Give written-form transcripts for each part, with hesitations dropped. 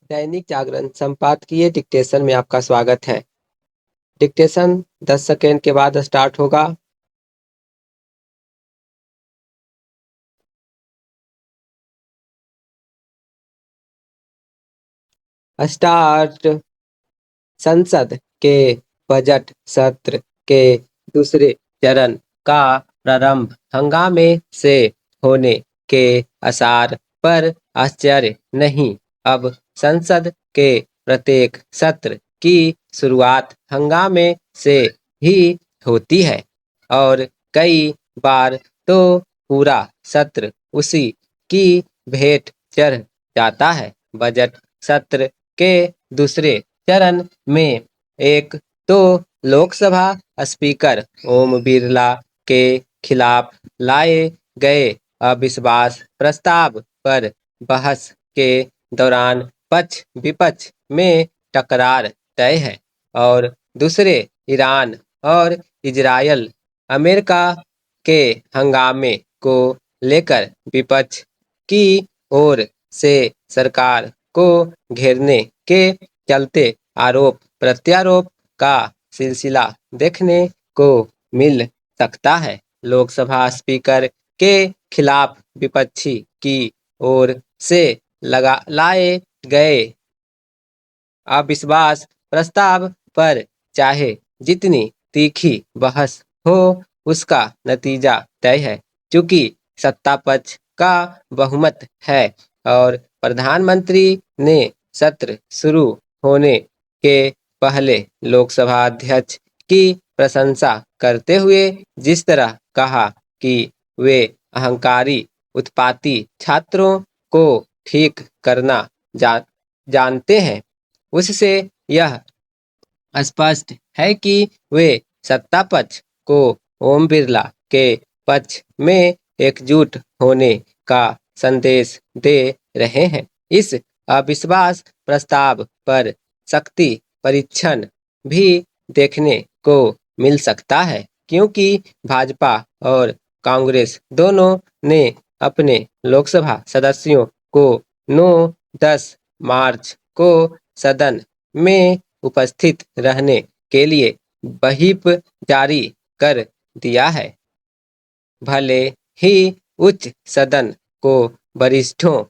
दैनिक जागरण संपादकीय डिक्टेशन में आपका स्वागत है। डिक्टेशन 10 सेकेंड के बाद स्टार्ट होगा। स्टार्ट। संसद के बजट सत्र के दूसरे चरण का प्रारंभ हंगामे से होने के आसार पर आश्चर्य नहीं। अब संसद के प्रत्येक सत्र की शुरुआत हंगामे से ही होती है और कई बार तो पूरा सत्र उसी की भेंट चढ़ जाता है। बजट सत्र के दूसरे चरण में एक तो लोकसभा स्पीकर ओम बिरला के खिलाफ लाए गए अविश्वास प्रस्ताव पर बहस के दौरान पक्ष विपक्ष में टकरार तय है और दूसरे ईरान और इजरायल अमेरिका के हंगामे को लेकर विपक्ष की ओर से सरकार को घेरने के चलते आरोप प्रत्यारोप का सिलसिला देखने को मिल सकता है। लोकसभा स्पीकर के खिलाफ विपक्षी की ओर से लाए गए अविश्वास प्रस्ताव पर चाहे जितनी तीखी बहस हो, उसका नतीजा तय है। चूंकि सत्ता पक्ष का बहुमत है और प्रधानमंत्री ने सत्र शुरू होने के पहले लोकसभा अध्यक्ष की प्रशंसा करते हुए जिस तरह कहा कि वे अहंकारी उत्पाती छात्रों को ठीक करना जानते हैं, उससे यह स्पष्ट है कि वे सत्ता पक्ष को ओम बिरला के पक्ष में एकजुट होने का संदेश दे रहे हैं। इस अविश्वास प्रस्ताव पर शक्ति परीक्षण भी देखने को मिल सकता है, क्योंकि भाजपा और कांग्रेस दोनों ने अपने लोकसभा सदस्यों को 9-10 मार्च को सदन में उपस्थित रहने के लिए व्हिप जारी कर दिया है। भले ही उच्च सदन को वरिष्ठों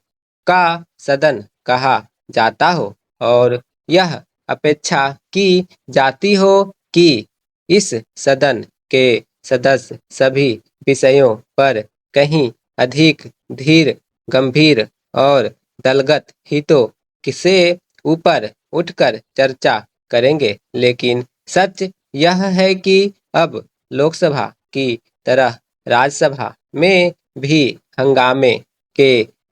का सदन कहा जाता हो और यह अपेक्षा की जाती हो कि इस सदन के सदस्य सभी विषयों पर कहीं अधिक धीर गंभीर और दलगत हितों से ऊपर उठकर चर्चा करेंगे, लेकिन सच यह है कि अब लोकसभा की तरह राज्यसभा में भी हंगामे के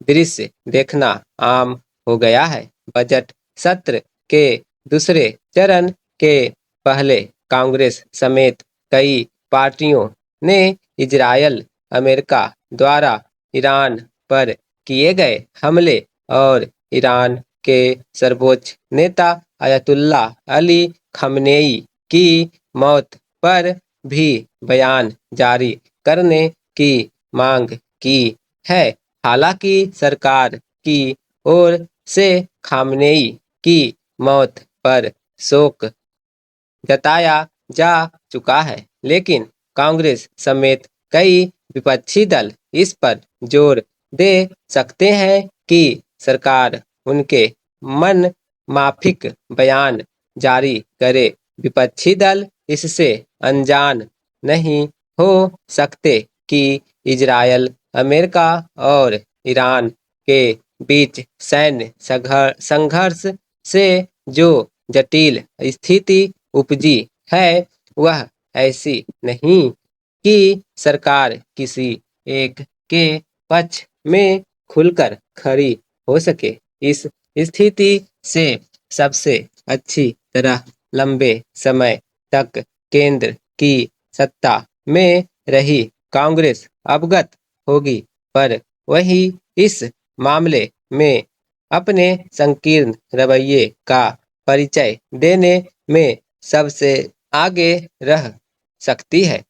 दृश्य देखना आम हो गया है। बजट सत्र के दूसरे चरण के पहले कांग्रेस समेत कई पार्टियों ने इजरायल अमेरिका द्वारा ईरान पर किए गए हमले और ईरान के सर्वोच्च नेता अयतुल्ला अली खमनेई की मौत पर भी बयान जारी करने की मांग की है। हालांकि सरकार की ओर से खमनेई की मौत पर शोक जताया जा चुका है, लेकिन कांग्रेस समेत कई विपक्षी दल इस पर जोर दे सकते हैं कि सरकार उनके मन माफिक बयान जारी करे। विपक्षी दल इससे अनजान नहीं हो सकते कि इजरायल अमेरिका और ईरान के बीच सैन्य संघर्ष से जो जटिल स्थिति उपजी है, वह ऐसी नहीं कि सरकार किसी एक के पक्ष में खुलकर खड़ी हो सके। इस स्थिति से सबसे अच्छी तरह लंबे समय तक केंद्र की सत्ता में रही कांग्रेस अवगत होगी, पर वही इस मामले में अपने संकीर्ण रवैये का परिचय देने में सबसे आगे रह सकती है।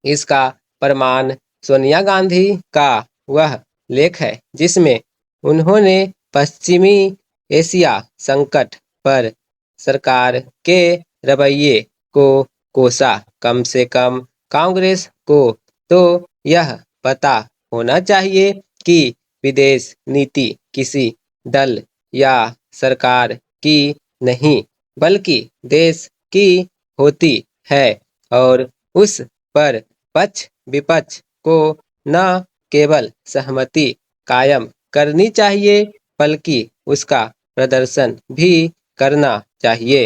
इसका प्रमाण सोनिया गांधी का वह लेख है जिसमें उन्होंने पश्चिमी एशिया संकट पर सरकार के रवैये को कोसा। कम से कम कांग्रेस को तो यह पता होना चाहिए कि विदेश नीति किसी दल या सरकार की नहीं बल्कि देश की होती है और उस पर पक्ष विपक्ष को न केवल सहमति कायम करनी चाहिए बल्कि उसका प्रदर्शन भी करना चाहिए।